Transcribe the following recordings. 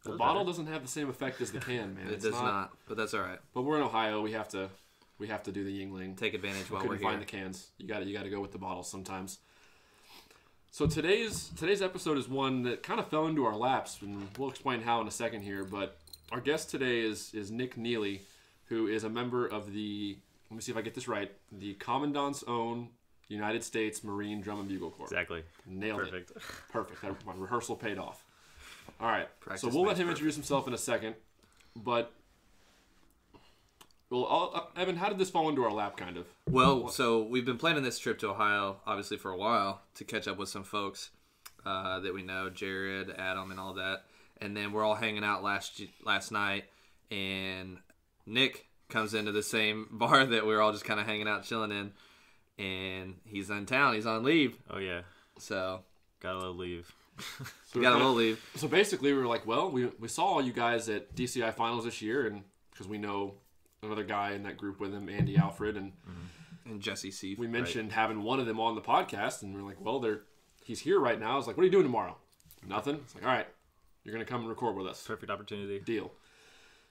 The bottle doesn't have the same effect as the can, man. It does not, but that's all right. But we're in Ohio. We have to do the Yingling. Take advantage while we're here. Couldn't find the cans. You got to go with the bottles sometimes. So today's episode is one that kind of fell into our laps, and we'll explain how in a second here. But our guest today is Nick Neeley, who is a member of the, let me see if I get this right, the Commandants Own United States Marine Drum and Bugle Corps. Exactly. Nailed Perfect. it. Perfect. My rehearsal paid off. All right. Practice so we'll let him introduce himself in a second. But, well, Evan, how did this fall into our lap, kind of? Well, so we've been planning this trip to Ohio, obviously, for a while to catch up with some folks that we know, Jared, Adam, and all that. And then we're all hanging out last night, and Nick comes into the same bar that we were all just kind of hanging out, chilling in. And he's in town. He's on leave. Oh, yeah. So got a little leave. So got a little leave. So basically, we were like, well, we saw you guys at DCI Finals this year, and because we know another guy in that group with him, Andy Alfred, and Jesse Seif. we mentioned having one of them on the podcast, and we're like, well, he's here right now. I was like, what are you doing tomorrow? Nothing. It's like, all right, you're going to come and record with us. Perfect opportunity. Deal.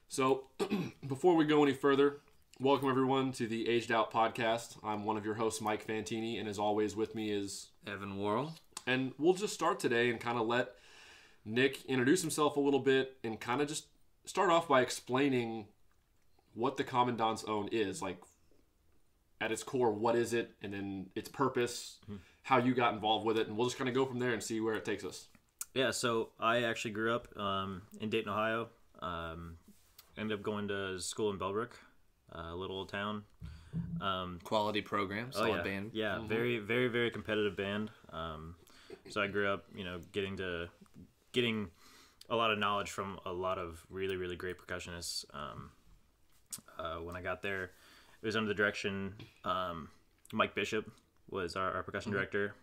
So before we go any further, welcome everyone to the Aged Out Podcast. I'm one of your hosts, Mike Fantini, and as always with me is Evan Worrell. And we'll just start today and kind of let Nick introduce himself a little bit and kind of just start off by explaining what the Commandants Own is. Like, at its core, what is it? And then its purpose, how you got involved with it. And we'll just kind of go from there and see where it takes us. Yeah, so I actually grew up in Dayton, Ohio. Ended up going to school in Bellbrook, a little old town. Quality program, solid band. Yeah, very, very, very competitive band. So I grew up, getting a lot of knowledge from a lot of really, really great percussionists. When I got there, it was under the direction, Mike Bishop was our percussion director.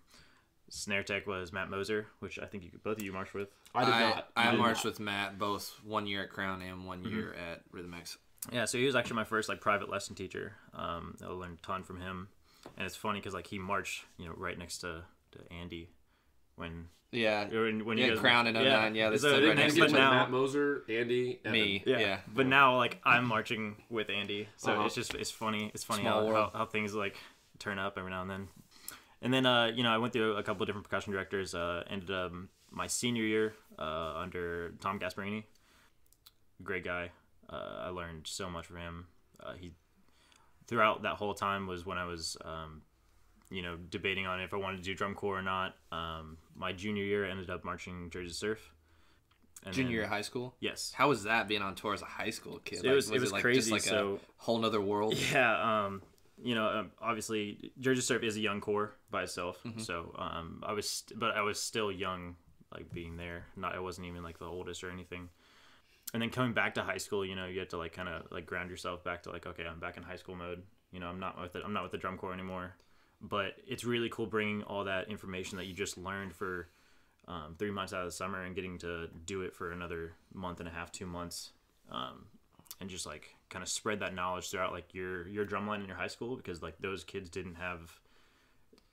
Snare tech was Matt Moser, which I think both of you marched with. I did not. I marched with Matt both 1 year at Crown and 1 year at Rhythm X. Yeah, so he was actually my first private lesson teacher. I learned a ton from him, and it's funny because he marched right next to Andy when you guys Crown in 09. Yeah, this so, right next to now, Matt Moser, Andy, Evan. Me. Yeah. But now I'm marching with Andy, so it's funny. It's funny how things turn up every now and then. And then I went through a couple of different percussion directors. Ended up my senior year under Tom Gasparini. Great guy. I learned so much from him. He throughout that whole time was when I was debating on if I wanted to do drum corps or not. My junior year I ended up marching Georgia Surf. And junior year of high school? Yes. How was that being on tour as a high school kid? It was crazy. Just a whole nother world? Yeah. Obviously Georgia Surf is a young corps by itself. So I was still young, being there. I wasn't even the oldest or anything. And then coming back to high school, you have to kind of ground yourself back to okay, I'm back in high school mode. I'm not with the drum corps anymore. But it's really cool bringing all that information that you just learned for 3 months out of the summer and getting to do it for another month and a half, 2 months, and just kind of spread that knowledge throughout your drum line in your high school, because those kids didn't have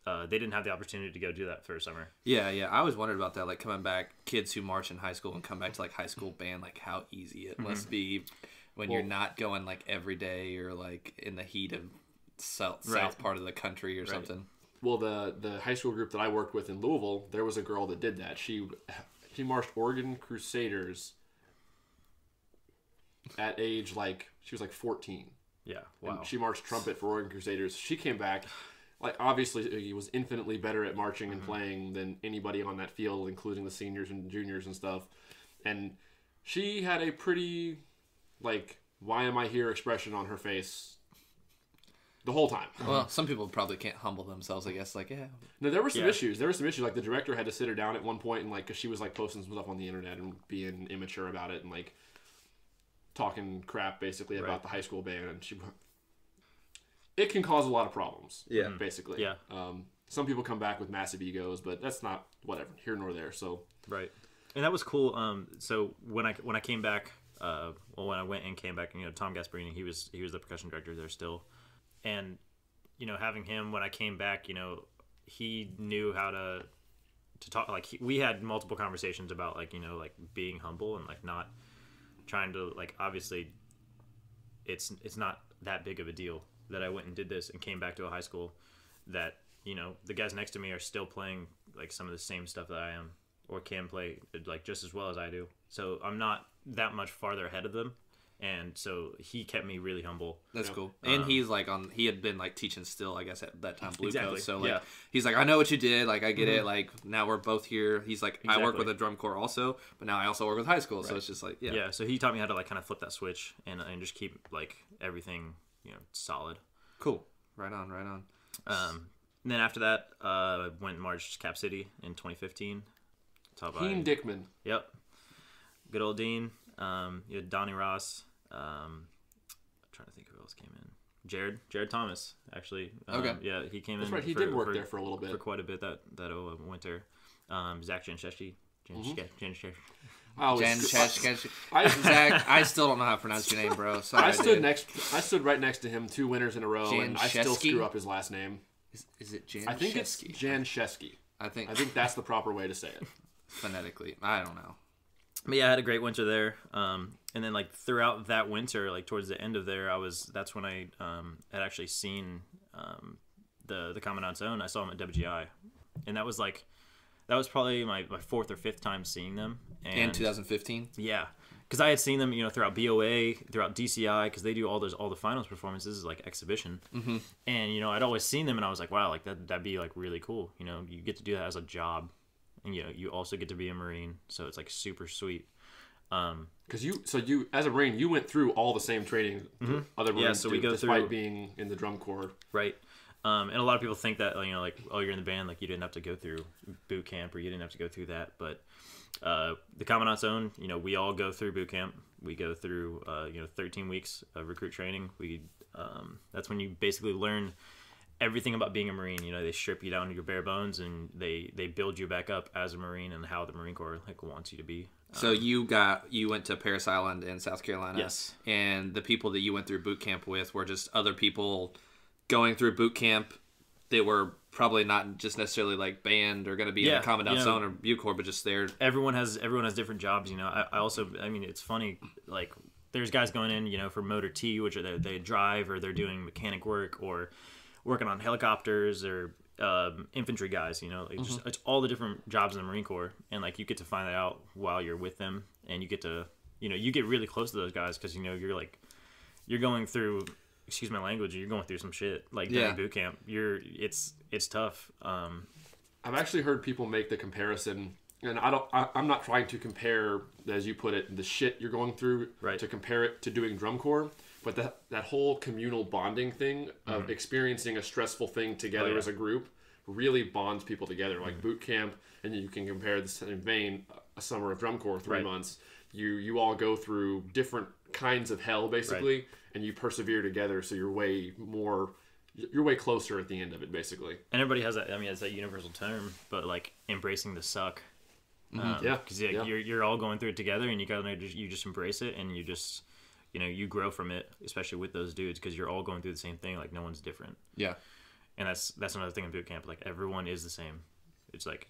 the opportunity to go do that for a summer. Yeah. I always wondered about that, coming back, kids who march in high school and come back to high school band, how easy it must be when you're not going every day or in the heat of south part of the country or something. Well, the high school group that I worked with in Louisville, there was a girl that did that. She marched Oregon Crusaders at age she was 14. Yeah, wow. And she marched trumpet for Oregon Crusaders. She came back. Obviously, he was infinitely better at marching and playing than anybody on that field, including the seniors and juniors and stuff. And she had a pretty, why am I here expression on her face the whole time. Well, some people probably can't humble themselves, I guess. No, there were some issues. There were some issues. The director had to sit her down at one point and, because she was, posting some stuff on the internet and being immature about it and, talking crap, basically, about the high school band. And it can cause a lot of problems. Yeah. Basically. Yeah. Some people come back with massive egos, but that's not whatever here nor there. So right, and that was cool. So when I came back, when I went and came back, Tom Gasparini, he was the percussion director there still, and having him when I came back, he knew how to talk. Like we had multiple conversations about like like being humble and like not trying to like obviously it's not that big of a deal that I went and did this and came back to a high school that the guys next to me are still playing like some of the same stuff that I am or can play like just as well as I do. So I'm not that much farther ahead of them. And so he kept me really humble. That's cool. And he's like he had been like teaching still, I guess, at that time, Blue Exactly. Coast. So like he's like, I know what you did. Like I get it. Like now we're both here. He's like, I work with a drum corps also, but now I also work with high school. Right. So it's just like, yeah. So he taught me how to like kind of flip that switch and just keep like everything, solid. Cool. Right on. And then after that, I went and marched Cap City in 2015. Dean Dickman. Yep. Good old Dean. You had Donnie Ross. I'm trying to think who else came in. Jared Thomas, actually. Okay. Yeah, he came That's in. Right. He did work there for a little bit. For quite a bit that winter. Zach Jancheski. Jancheski. Zach, I still don't know how to pronounce your name, bro. Sorry, I stood right next to him 2 winters in a row, and I still screw up his last name. Is it Jancheski? I think it's Jancheski. I think that's the proper way to say it. Phonetically. I don't know. But yeah, I had a great winter there. And then like throughout that winter, like towards the end of there, that's when I had actually seen the Commandants Own. I saw them at WGI, and that was probably my 4th or 5th time seeing them. And in 2015. Yeah, because I had seen them, throughout BOA, throughout DCI, because they do all the finals performances is like exhibition. Mm-hmm. And I'd always seen them, and I was like, wow, like that'd be like really cool. You get to do that as a job. And you also get to be a Marine, so it's like super sweet. Because you as a Marine, you went through all the same training other Marines so we go despite through being in the drum corps, right? And a lot of people think that like oh, you're in the band, like you didn't have to go through boot camp or you didn't have to go through that. But the Commandants Own, we all go through boot camp. We go through 13 weeks of recruit training. That's when you basically learn everything about being a Marine. They strip you down to your bare bones and they build you back up as a Marine and how the Marine Corps like wants you to be. So you went to Parris Island in South Carolina. Yes. And the people that you went through boot camp with were just other people going through boot camp that were probably not just necessarily like band or going to be in the Commandant's Own or Bugle Corps, but just there. Everyone has different jobs. I also, it's funny, like there's guys going in, for motor T, which are they drive or they're doing mechanic work or working on helicopters or infantry guys, just it's all the different jobs in the Marine Corps, and like you get to find that out while you're with them, and you get to you get really close to those guys because you're going through, excuse my language, you're going through some shit like during boot camp. It's tough. I've actually heard people make the comparison, and I'm not trying to compare, as you put it, the shit you're going through to compare it to doing drum corps. But that whole communal bonding thing of experiencing a stressful thing together as a group really bonds people together. Like boot camp, and you can compare the same vein, a summer of drum corps, 3 months. You all go through different kinds of hell, basically, and you persevere together, so you're way closer at the end of it, basically. And everybody has that, it's that universal term, but like embracing the suck. Because you're all going through it together, and you just embrace it, and you just... you grow from it, especially with those dudes, because you're all going through the same thing. Like no one's different. Yeah, and that's another thing in boot camp. Like everyone is the same. It's like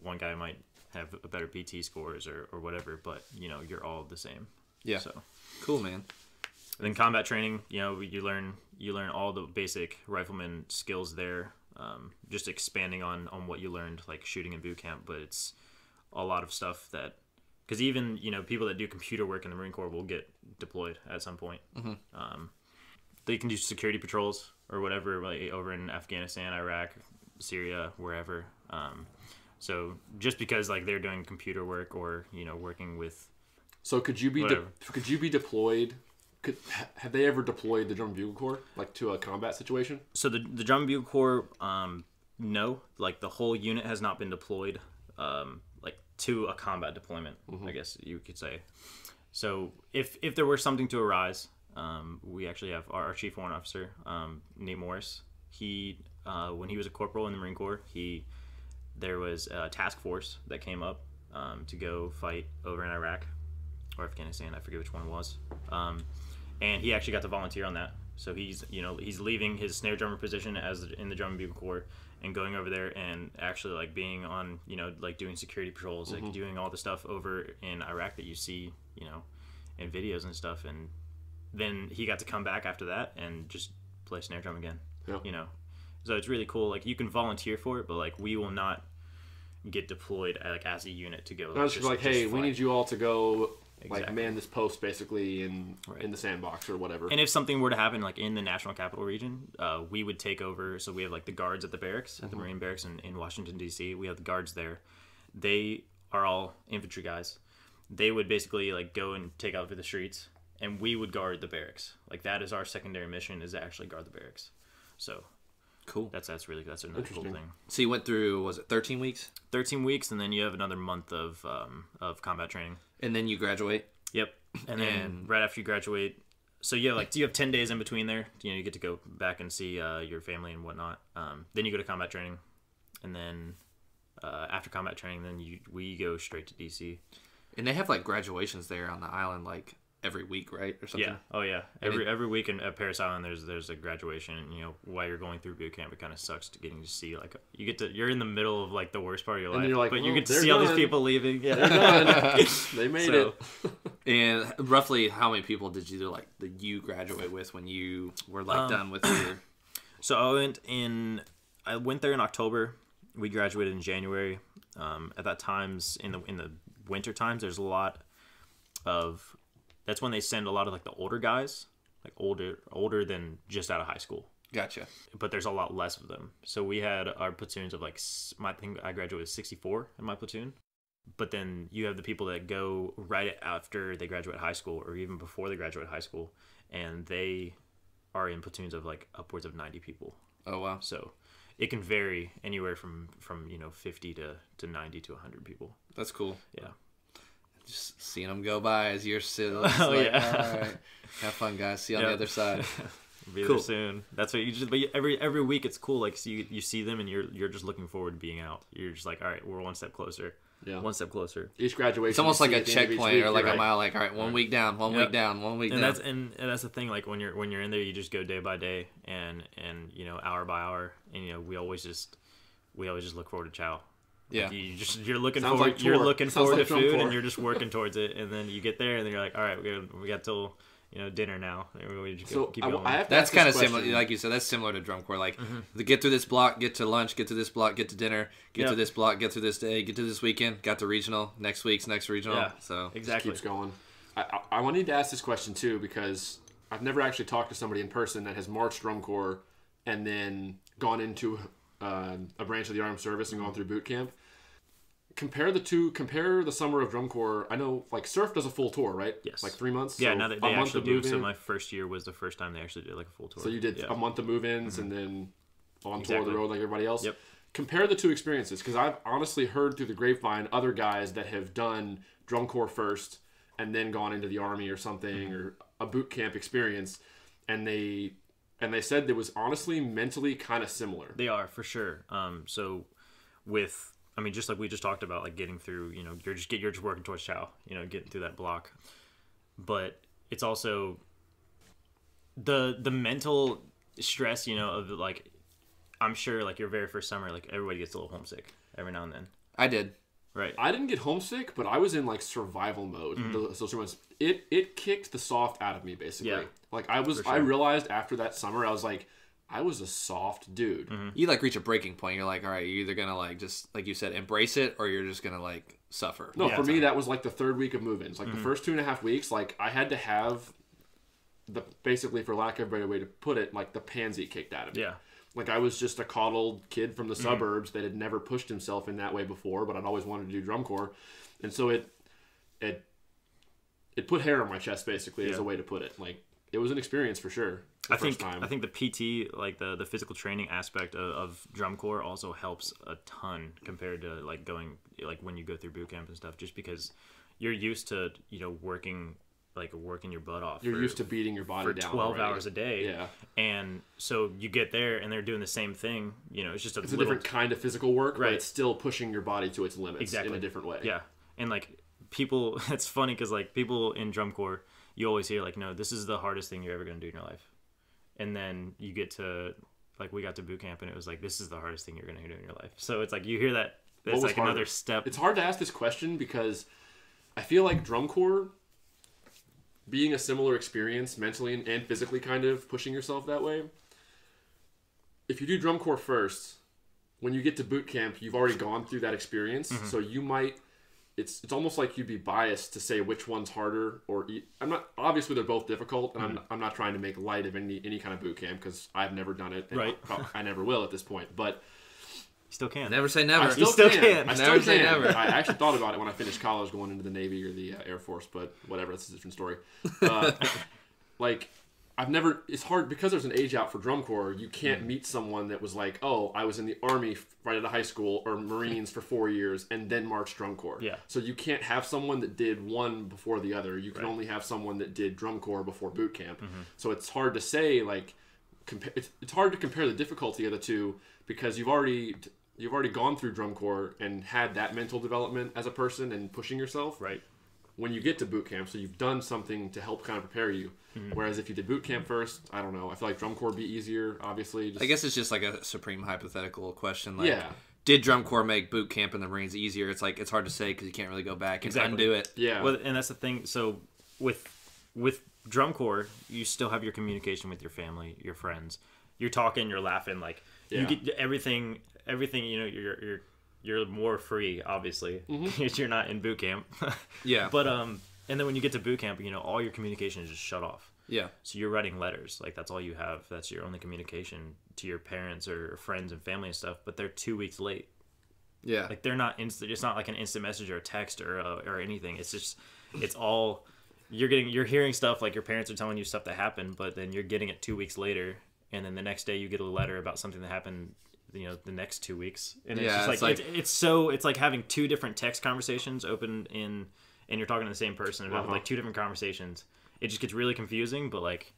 one guy might have a better PT scores or whatever, but you're all the same. Yeah. So cool, man. And then combat training, you learn all the basic rifleman skills there. Just expanding on what you learned like shooting in boot camp, but it's a lot of stuff that. Because even, people that do computer work in the Marine Corps will get deployed at some point. They can do security patrols or whatever, like over in Afghanistan, Iraq, Syria, wherever. So just because like they're doing computer work or working with. So could you be deployed? Have they ever deployed the Drum and Bugle Corps like to a combat situation? So the Drum and Bugle Corps, no, like the whole unit has not been deployed. To a combat deployment, I guess you could say. So if there were something to arise, we actually have our Chief Warrant Officer, Nate Morris. He, when he was a corporal in the Marine Corps, there was a task force that came up to go fight over in Iraq or Afghanistan. I forget which one it was. And he actually got to volunteer on that. So he's leaving his snare drummer position as in the drum and bugle corps and going over there and actually like being on, like doing security patrols, like doing all the stuff over in Iraq that you see, in videos and stuff. And then he got to come back after that and just play snare drum again. Yeah. So it's really cool. Like, you can volunteer for it, but like we will not get deployed like as a unit to go. No, it's just like, hey, we need you all to go like Exactly. man this post basically in the sandbox or whatever. And if something were to happen like in the National Capital Region, we would take over. So we have like the guards at the barracks, at the Marine barracks in Washington, D.C. We have the guards there. They are all infantry guys. They would basically like go and take out for the streets, and we would guard the barracks. Like, that is our secondary mission, is to actually guard the barracks. So Cool. that's another cool thing. So you went through, was it 13 weeks? 13 weeks, and then you have another month of combat training. And then you graduate? Yep. And then right after you graduate, so you have 10 days in between there. You get to go back and see your family and whatnot. Then you go to combat training, and then after combat training, then we go straight to DC. And they have like graduations there on the island, like every week, right, or something? Yeah. Oh yeah. Every week at Paris Island, there's a graduation. And, while you're going through boot camp, it kind of sucks to getting to see like you're in the middle of like the worst part of your life, you're like, but well, you get to they're see all done. these people leaving. Yeah. They're done. They made it. And roughly how many people did you graduate with when you were like done with your... So I went there in October. We graduated in January. At that times in the winter times, there's a lot of... That's when they send a lot of like the older guys, like older than just out of high school. Gotcha. But there's a lot less of them. So we had our platoons of I think I graduated with 64 in my platoon. But then you have the people that go right after they graduate high school, or even before they graduate high school, and they are in platoons of like upwards of 90 people. Oh wow. So it can vary anywhere from 50 to 90 to 100 people. That's cool. Yeah. Just seeing them go by as you're still. Oh, like, yeah. All right. Have fun, guys. See you on the other side. Be Cool. there soon. That's what you just. But every week it's cool. Like, so you see them and you're just looking forward to being out. You're just like, all right, we're one step closer. Yeah. One step closer. Each graduation. It's almost you like see a at the end of each checkpoint week, or like you're a mile. Like, all right, 1 week down, one week down, 1 week down. And that's the thing. Like when you're in there, you just go day by day and hour by hour. And we always just look forward to chow. Yeah. Like you're looking Sounds forward. like You're tour. looking Sounds forward like to drum food, corps. and you're just working towards it. And then you get there, and then you're like, all right, we got till dinner now. We just keep going. I have to That's ask kind of this similar, question. like you said. That's similar to drum corps. Like, get through this block, get to lunch, get to this block, get to dinner, get to this block, get through this day, get to this weekend, got to regional. Next week's next regional. Yeah. So Exactly. Keeps going. I wanted to ask this question too because I've never actually talked to somebody in person that has marched drum corps and then gone into a branch of the armed service and gone through boot camp. Compare the summer of drum corps. I know like Surf does a full tour, right? Yes. Like 3 months. Yeah, so now that a they month actually of do. move-in. So my first year was the first time they actually did like a full tour. So you did a month of move-ins and then on tour of the road like everybody else. Yep. Compare the two experiences because I've honestly heard through the grapevine other guys that have done drum corps first and then gone into the army or something or a boot camp experience, and they said it was honestly mentally kind of similar. They are for sure. So with just like we just talked about, like getting through, you're just working towards chow, getting through that block. But it's also the mental stress, of like, I'm sure like your very first summer, like everybody gets a little homesick every now and then. I did. Right. I didn't get homesick, but I was in like survival mode. The social months, it kicked the soft out of me basically. Yeah. Like I realized after that summer, I was like, I was a soft dude. You like reach a breaking point. You're like, all right, you're either gonna like just like you said, embrace it, or you're just gonna like suffer. No, for me that was like the third week of move-ins. Like the first 2.5 weeks, like I had to have basically, for lack of a better way to put it, like the pansy kicked out of me. Yeah. Like I was just a coddled kid from the suburbs that had never pushed himself in that way before, but I'd always wanted to do drum corps, and so it put hair on my chest basically as a way to put it. Like it was an experience for sure. I think the PT, like the physical training aspect of drum corps, also helps a ton compared to like going like when you go through boot camp and stuff. Just because you're used to working your butt off. You're used to beating your body for down 12 already. hours a day. Yeah. And so you get there and they're doing the same thing. It's just It's a different kind of physical work, Right. but it's still pushing your body to its limits Exactly. in a different way. Yeah. And like people, it's funny because like people in drum corps, you always hear like, no, this is the hardest thing you're ever going to do in your life. and then you get to like we got to boot camp and it was like this is the hardest thing you're gonna do in your life. So it's like you hear that it's like harder? another step. It's hard to ask this question because I feel like drum corps being a similar experience mentally and physically, kind of pushing yourself that way. If you do drum corps first, when you get to boot camp, you've already gone through that experience, so you might. It's almost like you'd be biased to say which one's harder, or I'm not. Obviously, they're both difficult, and I'm not trying to make light of any kind of boot camp because I've never done it, and right? I never will at this point. But you still can. Never say never. I still can. I never still say can. never. I actually thought about it when I finished college, going into the Navy or the Air Force, but whatever. That's a different story. Like. I've never. It's hard because there's an age out for drum corps. You can't meet someone that was like, "Oh, I was in the Army right out of high school or Marines for 4 years and then marched drum corps." Yeah. So you can't have someone that did one before the other. You can only have someone that did drum corps before boot camp. So it's hard to say like, it's hard to compare the difficulty of the two because you've already gone through drum corps and had that mental development as a person and pushing yourself. Right. When you get to boot camp, so you've done something to help kind of prepare you. Whereas if you did boot camp first, I don't know. I feel like drum corps would be easier, obviously. I guess it's just like a supreme hypothetical question. Like, yeah. Did drum corps make boot camp in the Marines easier? It's like it's hard to say because you can't really go back and undo it. Yeah. Well, and that's the thing. So with drum corps, you still have your communication with your family, your friends. You're talking, you're laughing, like you get everything. You know, you're more free, obviously, because you're not in boot camp. Yeah. But and then when you get to boot camp, you know, all your communication is just shut off. Yeah. So you're writing letters, like that's all you have. That's your only communication to your parents or friends and family and stuff. But they're 2 weeks late. Yeah. Like they're not instant. It's not like an instant message or a text or anything. It's just, it's all you're hearing stuff like your parents are telling you stuff that happened, but then you're getting it 2 weeks later, and then the next day you get a letter about something that happened. You know, the next 2 weeks, and it's just like it's like having two different text conversations open in, and you're talking to the same person about like two different conversations. It just gets really confusing, but like,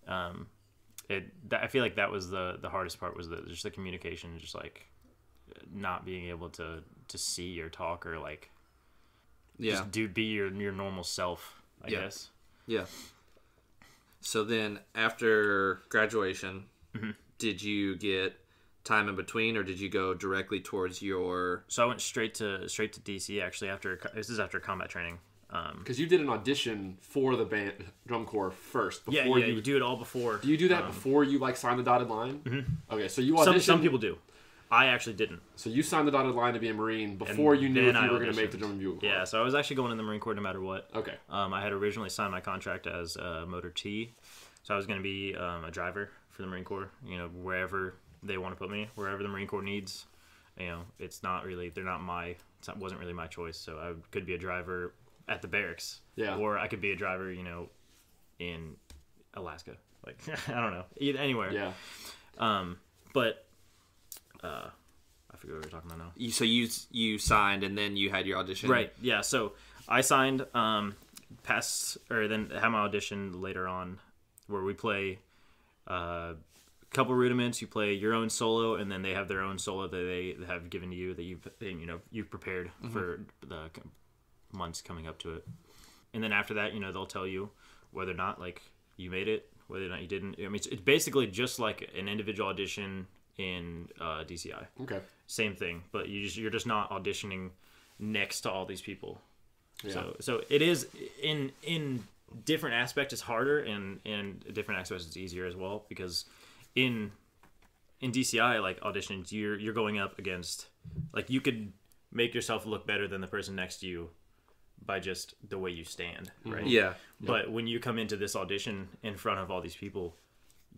I feel like that was the hardest part was just the communication, just like not being able to see or talk or like, just be your normal self, I guess. Yeah. So then after graduation, did you get time in between, or did you go directly towards your? So I went straight to DC actually after combat training. Because you did an audition for the band drum corps first. Before you do it all before. Do you do that before you like sign the dotted line? Okay, so you auditioned. Some people do. I actually didn't. So you signed the dotted line to be a Marine before you knew if you were going to make the drum and bugle corps. Yeah, so I was actually going in the Marine Corps no matter what. Okay. I had originally signed my contract as motor T, so I was going to be a driver for the Marine Corps. You know, wherever they want to put me, wherever the Marine Corps needs. You know, it wasn't really my choice. So I could be a driver at the barracks, or I could be a driver, you know, in Alaska. Like I don't know, anywhere. Yeah. But I forget what we were talking about now. So you signed and then you had your audition. Right. Yeah. So I signed, then had my audition later on, where we play. Couple rudiments. You play your own solo, and then they have their own solo that they have given to you that you've prepared for the months coming up to it. And then after that, you know, they'll tell you whether or not like you made it, whether or not you didn't. I mean, it's basically just like an individual audition in DCI. Okay. Same thing, but you're just not auditioning next to all these people. Yeah. So it is in different aspects it's harder, and in different aspects it's easier as well, because in DCI, like auditions, you're going up against, like, you could make yourself look better than the person next to you by just the way you stand, right? Yeah. But when you come into this audition in front of all these people,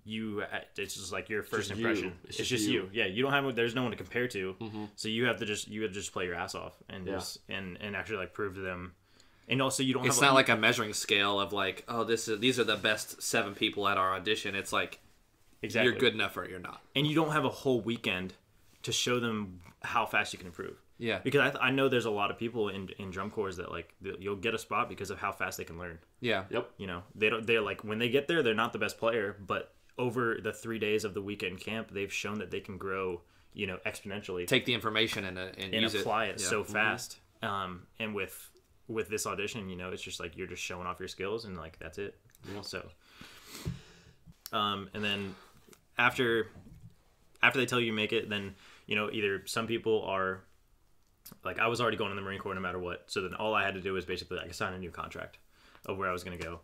it's just like your first impression. It's just you. Yeah, you don't have. There's no one to compare to, so you have to just play your ass off and and actually like prove to them. And also, you don't. It's not like a measuring scale of like, oh, these are the best 7 people at our audition. It's like, exactly, you're good enough or you're not. And you don't have a whole weekend to show them how fast you can improve. Yeah. Because I know there's a lot of people in drum corps that like you'll get a spot because of how fast they can learn. Yeah. Yep. You know, they're like, when they get there, they're not the best player, but over the 3 days of the weekend camp, they've shown that they can grow, you know, exponentially. Take the information and use apply it so fast. And with this audition, you know, it's just like you're just showing off your skills and like that's it. Yeah. So And then after they tell you make it, then either some people are like, I was already going in the Marine Corps no matter what, so then all I had to do was basically like sign a new contract of where I was going to go.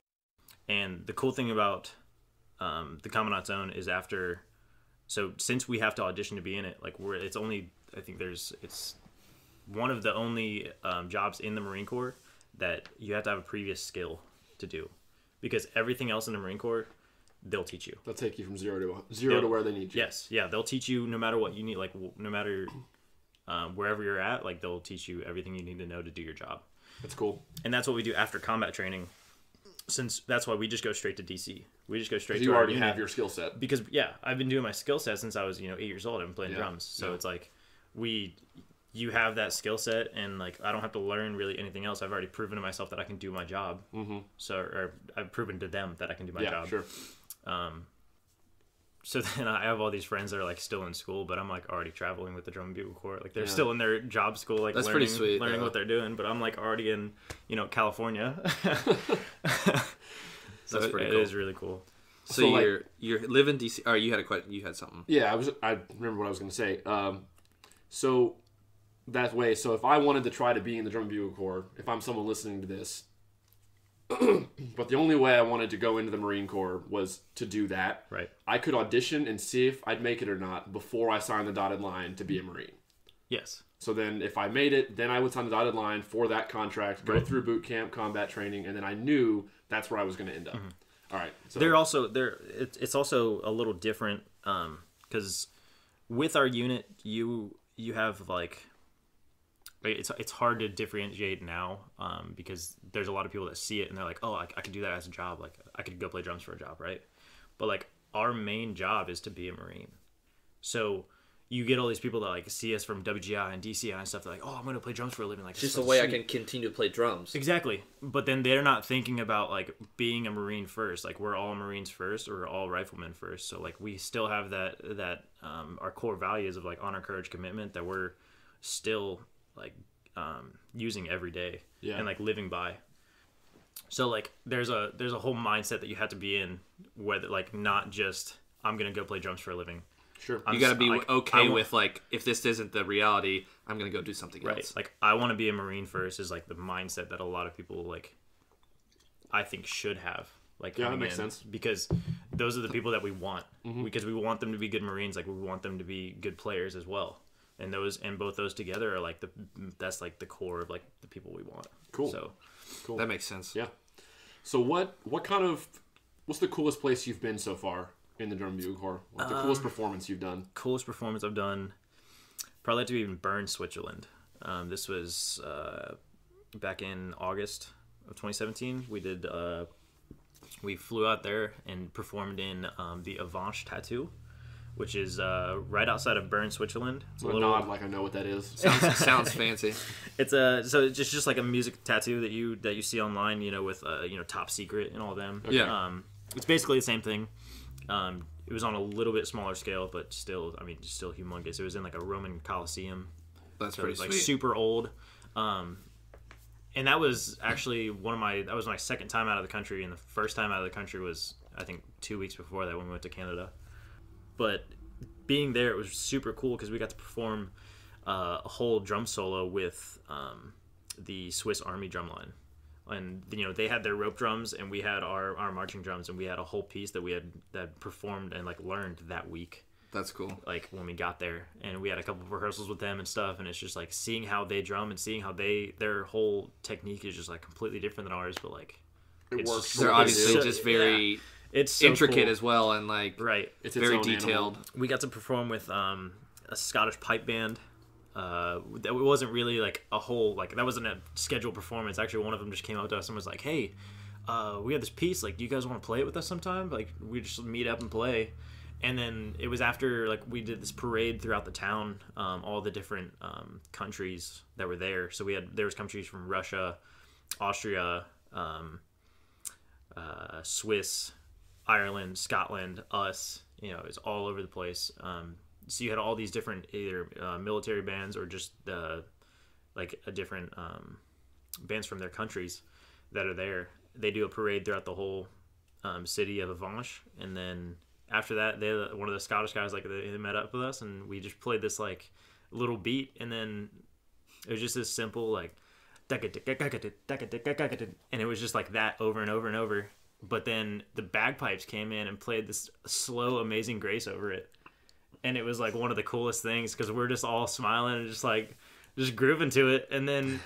And the cool thing about the Commandant's Own is since we have to audition to be in it, like it's one of the only jobs in the Marine Corps that you have to have a previous skill to do, because everything else in the Marine Corps, they'll teach you. They'll take you from zero to where they need you. Yes, yeah, they'll teach you no matter what you need, like no matter wherever you're at, like they'll teach you everything you need to know to do your job. That's cool. And that's what we do after combat training. Since that's why we just go straight to DC. We just go straight to you our already unit. have your skill set. Because I've been doing my skill set since I was 8 years old. I've been playing drums, so it's like you have that skill set, and like I don't have to learn really anything else. I've already proven to myself that I can do my job. Mm-hmm. Or I've proven to them that I can do my job. Sure. So then I have all these friends that are like still in school, but I'm like already traveling with the Drum and Bugle Corps. Like they're still in their job school, like that's learning, pretty sweet, learning what they're doing. But I'm like already in California. So that's pretty cool. It is really cool. So you're living DC. Or you had something. Yeah, I remember what I was going to say. So that way, so if I wanted to try to be in the Drum and Bugle Corps, if I'm someone listening to this, but the only way I wanted to go into the Marine Corps was to do that. Right. I could audition and see if I'd make it or not before I signed the dotted line to be a Marine. Yes. So then if I made it, then I would sign the dotted line for that contract, go through boot camp, combat training, and then I knew that's where I was going to end up. Mm-hmm. All right. So It's also a little different because with our unit, you have like it's hard to differentiate now because there's a lot of people that see it and they're like, oh, I could do that as a job. Like I could go play drums for a job, right? But like our main job is to be a Marine. So you get all these people that like see us from WGI and DCI and stuff. They're like, oh, I'm going to play drums for a living. Like just a way I can continue to play drums. Exactly. But then they're not thinking about like being a Marine first. Like we're all Marines first, or we're all riflemen first. So like we still have that our core values of like honor, courage, commitment that we're still like using every day and like living by. So like there's a whole mindset that you have to be in, whether like not just I'm going to go play drums for a living. Sure. You got to be like, okay with like, if this isn't the reality, I'm going to go do something else. Like I want to be a Marine first is like the mindset that a lot of people like I think should have. Like that makes sense. Because those are the people that we want. Mm-hmm. Because we want them to be good Marines, like we want them to be good players as well. And both those together are like that's like the core of like the people we want. Cool. So cool. That makes sense. Yeah. So what's the coolest place you've been so far in the Drum and Bugle Corps? Like the coolest performance you've done? Coolest performance I've done, probably have to be in Bern, Switzerland. This was back in August of 2017. We flew out there and performed in the Avanche Tattoo, which is right outside of Bern, Switzerland. It's a little nod, like I know what that is. Sounds fancy. It's just like a music tattoo that you see online, with Top Secret and all of them. Okay. Yeah. It's basically the same thing. It was on a little bit smaller scale, but still humongous. It was in like a Roman Colosseum. That's pretty like sweet. Super old. And that was actually that was my second time out of the country, and the first time out of the country was I think 2 weeks before that when we went to Canada. But being there, it was super cool because we got to perform a whole drum solo with the Swiss Army drumline. And they had their rope drums and we had our marching drums, and we had a whole piece that we had performed and like learned that week. That's cool. Like when we got there, and we had a couple of rehearsals with them and stuff, and it's just like seeing how they drum and seeing how their whole technique is just like completely different than ours, but like it works. They're obviously just very it's so intricate cool. As well, and like it's very detailed. Animal. We got to perform with a Scottish pipe band. It wasn't really like a whole that wasn't a scheduled performance. Actually, one of them just came up to us and was like, "Hey, we have this piece. Like, do you guys want to play it with us sometime? Like, we just meet up and play." And then it was after like we did this parade throughout the town, all the different countries that were there. So there was countries from Russia, Austria, Swiss, Ireland, Scotland, us. It was all over the place. So you had all these different either military bands or just a different bands from their countries that are there. They do a parade throughout the whole city of Avanche, and then after that, one of the Scottish guys like they met up with us, and we just played this like little beat, and then it was just this simple like, and it was just like that over and over and over. But then the bagpipes came in and played this slow Amazing Grace over it, and it was like one of the coolest things because we're just all smiling and just grooving to it. And then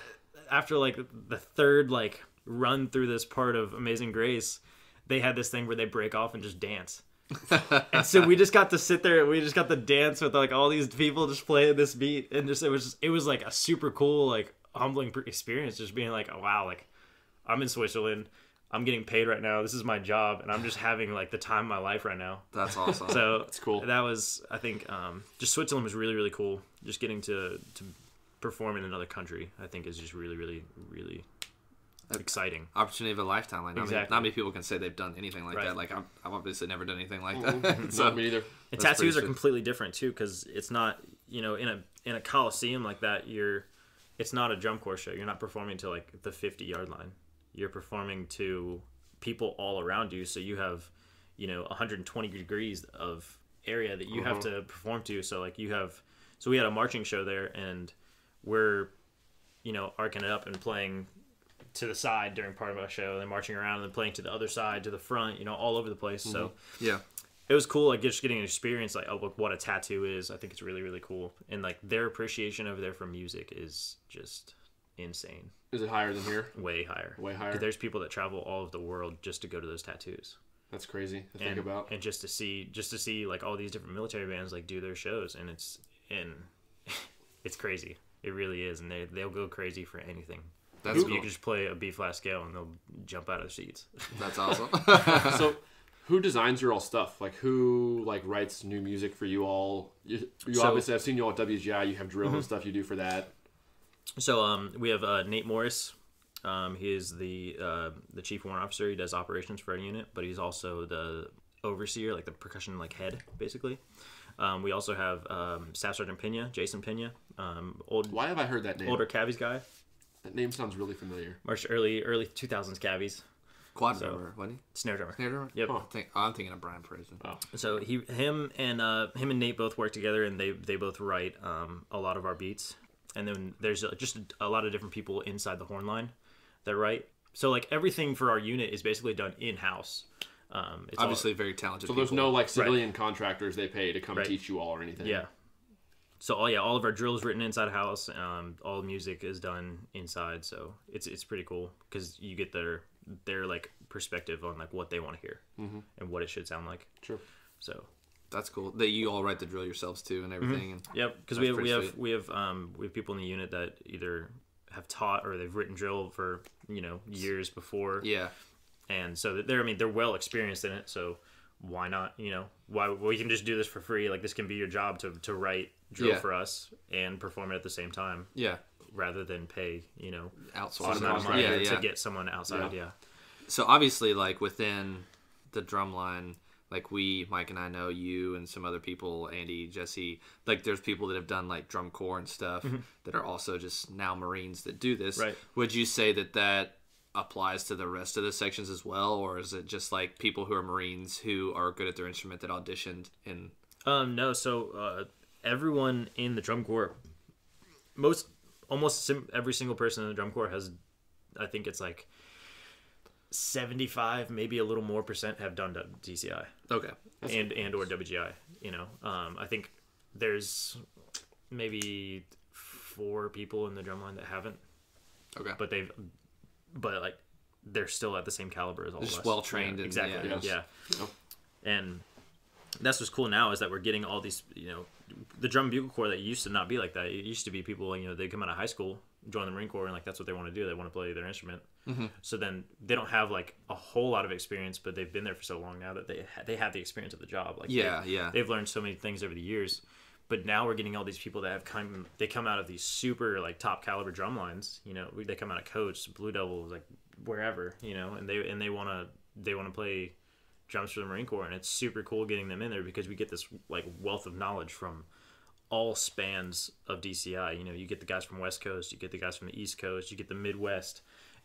after like the third like run through this part of Amazing Grace, they had this thing where they break off and just dance. And so we just got to sit there and we just got to dance with like all these people just playing this beat, and just it was like a super cool like humbling experience, just being like, oh, wow, like I'm in Switzerland, I'm getting paid right now, this is my job, and I'm just having like the time of my life right now. That's awesome. So that's cool. That was, I think, just Switzerland was really, really cool. Just getting to perform in another country, I think, is just really, really, really exciting. Opportunity of a lifetime. Like Exactly. not many people can say they've done anything like that. Like I've obviously never done anything like that. So, not me either. And That's tattoos are pretty completely different too, because it's not, in a coliseum like that, it's not a drum corps show. You're not performing to like the 50-yard line. You're performing to people all around you, so you have 120 degrees of area that you have to perform to. So like we had a marching show there, and we're arcing it up and playing to the side during part of our show, and then marching around and then playing to the other side, to the front, all over the place. So yeah, it was cool, like just getting an experience like what a tattoo is. I think it's really, really cool, and like their appreciation over there for music is just insane. Is it higher than here? Way higher. Way higher. 'Cause there's people that travel all over the world just to go to those tattoos. That's crazy to think about. And just to see like all these different military bands like do their shows, and it's crazy. It really is, and they'll go crazy for anything. That's You cool. can just play a B flat scale and they'll jump out of their seats. That's awesome. So, who designs your all stuff? Like, who writes new music for you all? You obviously, I've seen you all at WGI. You have drill and stuff you do for that. So we have Nate Morris. He is the chief warrant officer. He does operations for our unit, but he's also the overseer, like the percussion head, basically. We also have Staff Sergeant Pena, Jason Pena. Why have I heard that name? Older Cavies guy. That name sounds really familiar. Marched early 2000s Cavies. Quad drummer, wasn't he? Snare drummer. Snare drummer? Yep. I'm thinking of Brian Prison. Oh. So him and Nate both work together, and they both write a lot of our beats. And then there's just a lot of different people inside the horn line that write. So like everything for our unit is basically done in house. It's Obviously very talented. So people. there's no civilian contractors they pay to come teach you all or anything. Yeah. So all of our drills written inside a house. All the music is done inside. So it's pretty cool because you get their like perspective on like what they want to hear and what it should sound like. Sure. So that's cool. That you all write the drill yourselves too and everything. And yep, because we have people in the unit that either have taught or they've written drill for years before. Yeah. And so they're well experienced in it. So why not? Why we can just do this for free? Like this can be your job to write drill for us and perform it at the same time. Yeah. Rather than pay outsource amount of money to get someone outside. Yeah. So obviously, like within the drum line, like Mike and I know you and some other people, Andy, Jesse, like there's people that have done like drum corps and stuff that are also just now Marines that do this. Right. Would you say that applies to the rest of the sections as well, or is it just like people who are Marines who are good at their instrument that auditioned in? No. So everyone in the drum corps, almost every single person in the drum corps has, I think it's like 75, maybe a little more percent have done DCI. Okay. And or WGI. I think there's maybe 4 people in the drum line that haven't. Okay. But like they're still at the same caliber as all of us. Just well trained. Yeah, exactly. Yeah. And that's what's cool now is that we're getting all these, the drum bugle corps that used to not be like that. It used to be people, they come out of high school, join the Marine Corps, and like that's what they want to do. They want to play their instrument. So then they don't have like a whole lot of experience, but they've been there for so long now that they have the experience of the job. Like they've learned so many things over the years. But now we're getting all these people that they come out of these super like top caliber drum lines. They come out of Coach, Blue Devils, like wherever, and they want to play drums for the Marine Corps, and it's super cool getting them in there because we get this like wealth of knowledge from all spans of DCI. You get the guys from West Coast, you get the guys from the East Coast, you get the Midwest,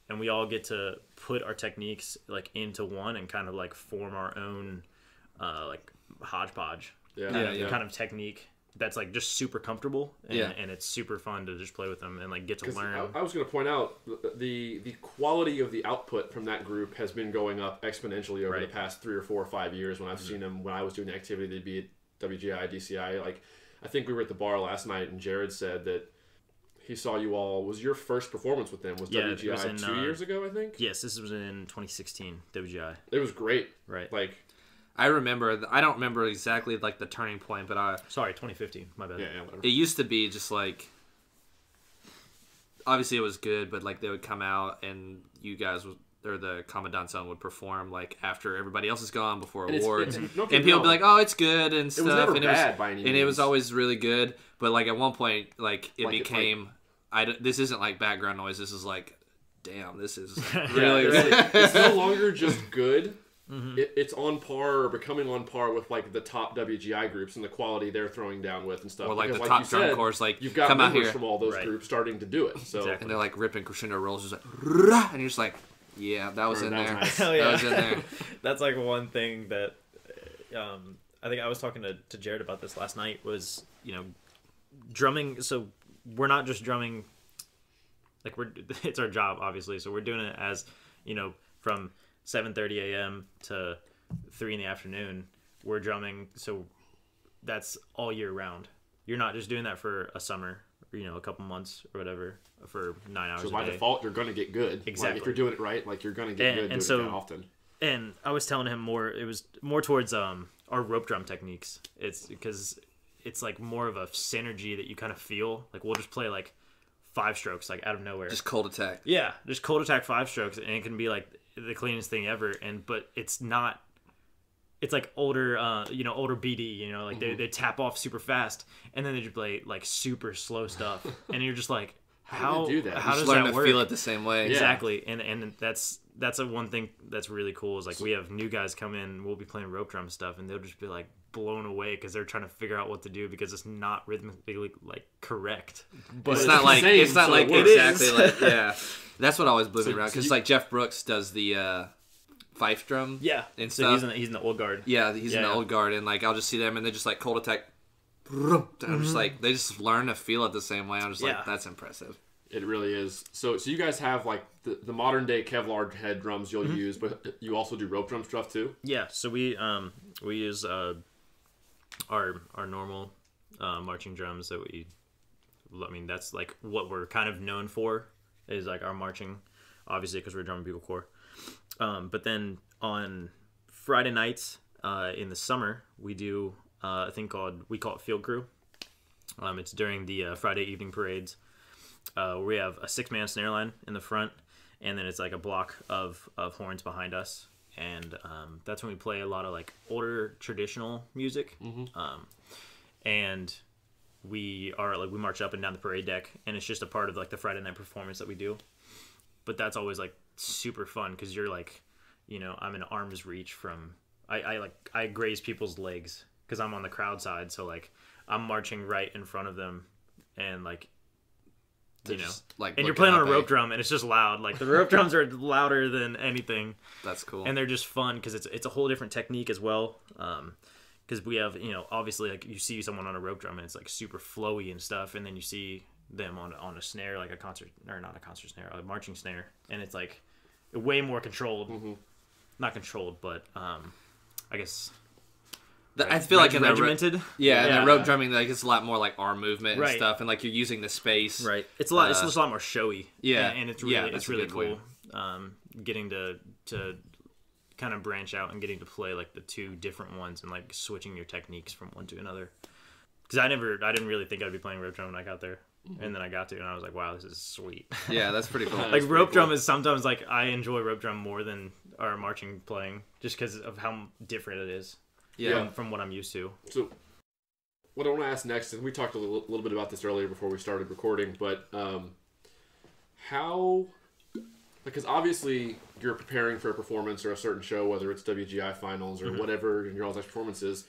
and we all get to put our techniques like into one and kind of like form our own like hodgepodge kind of technique that's like just super comfortable and it's super fun to just play with them and like get to learn. I was going to point out the quality of the output from that group has been going up exponentially over the past 3 or 4 or 5 years. When I've seen them, when I was doing the activity, they'd be at WGI, DCI. Like, I think we were at the bar last night and Jared said that he saw you all. Was your first performance with them was WGI was in, 2 years ago, I think? Yes, this was in 2016, WGI. It was great. Right. Like, I remember. I don't remember exactly like the turning point, but Sorry, 2015. My bad. Yeah, whatever. It used to be just like. Obviously, it was good, but like they would come out and you guys or the Commandants Own would perform like after everybody else is gone before awards, and people would be like, "Oh, it's good" and stuff. It was never and bad by any means. And it was always really good, but like at one point, like it became. This isn't like background noise. This is like, damn, this is really. It's no longer just good. It's on par or becoming on par with like the top WGI groups and the quality they're throwing down with and stuff. Or like because, the top drum corps, like you've got come out members here from all those groups starting to do it. So and they're like ripping crescendo rolls, just like, and you're just like, yeah, that was in there. Nice. That was in there. That's like one thing that I think I was talking to Jared about this last night was, drumming. So we're not just drumming. Like it's our job, obviously. So we're doing it as, from 7:30 a.m. to 3 in the afternoon. We're drumming, so that's all year round. You're not just doing that for a summer, a couple months or whatever for 9 hours. So a by day. default, you're going to get good. Exactly. Like if you're doing it right, like you're going to get good. And doing it that often. And I was telling him it was more towards our rope drum techniques. It's because it's like more of a synergy that you kind of feel. Like we'll just play like 5 strokes like out of nowhere. Just cold attack. Yeah, just cold attack 5 strokes, and it can be like the cleanest thing ever. But it's not. It's like older, older BD. Like they tap off super fast, and then they just play like super slow stuff, and you're just like, how do you do that? How just does learn that to work? feel it the same way. Exactly, and that's a one thing that's really cool is like we have new guys come in, we'll be playing rope drum stuff, and they'll just be like blown away because they're trying to figure out what to do because it's not rhythmically like correct. But it's not like exactly like That's what always blew me around because like Jeff Brooks does the fife drum. Yeah, and so stuff. he's in the old guard. Yeah, he's in the old guard, and like I'll just see them and they just like cold attack. I'm just like they just learn to feel it the same way. I'm just like that's impressive. It really is. So you guys have like the modern day Kevlar head drums you'll use, but you also do rope drum stuff too. Yeah, so we use our normal marching drums that that's like what we're kind of known for is like our marching, obviously because we're drum and bugle corps. But then on Friday nights in the summer we do a thing we call it Field Crew. It's during the Friday evening parades. We have a 6-man snare line in the front, and then it's like a block of horns behind us, and that's when we play a lot of like older traditional music. And we march up and down the parade deck, and it's just a part of like the Friday night performance that we do. But that's always like super fun because you're like, I'm in arm's reach from I graze people's legs because I'm on the crowd side, so like I'm marching right in front of them, and like. And you're playing on a rope drum, and it's just loud. Like the rope drums are louder than anything. That's cool. And they're just fun because it's a whole different technique as well. Because we have obviously like you see someone on a rope drum and it's like super flowy and stuff, and then you see them on a snare like a concert or not a concert snare, a marching snare, and it's like way more controlled. Not controlled, but I guess. I feel like in regimented. And the rope drumming, like it's a lot more like arm movement and stuff, and like you're using the space. Right. It's a lot. It's just a lot more showy. Yeah, and it's really cool. Getting to kind of branch out and getting to play like the 2 different ones and like switching your techniques from one to another. Because I didn't really think I'd be playing rope drum when I got there, and then I got to, and I was like, wow, this is sweet. Yeah, that's pretty cool. Like rope drum is sometimes like I enjoy rope drum more than our marching playing, just because of how different it is. Yeah, from what I'm used to. So, what I want to ask next, and we talked a little bit about this earlier before we started recording, but how, because obviously you're preparing for a performance or a certain show, whether it's WGI finals or whatever your all-time performance is,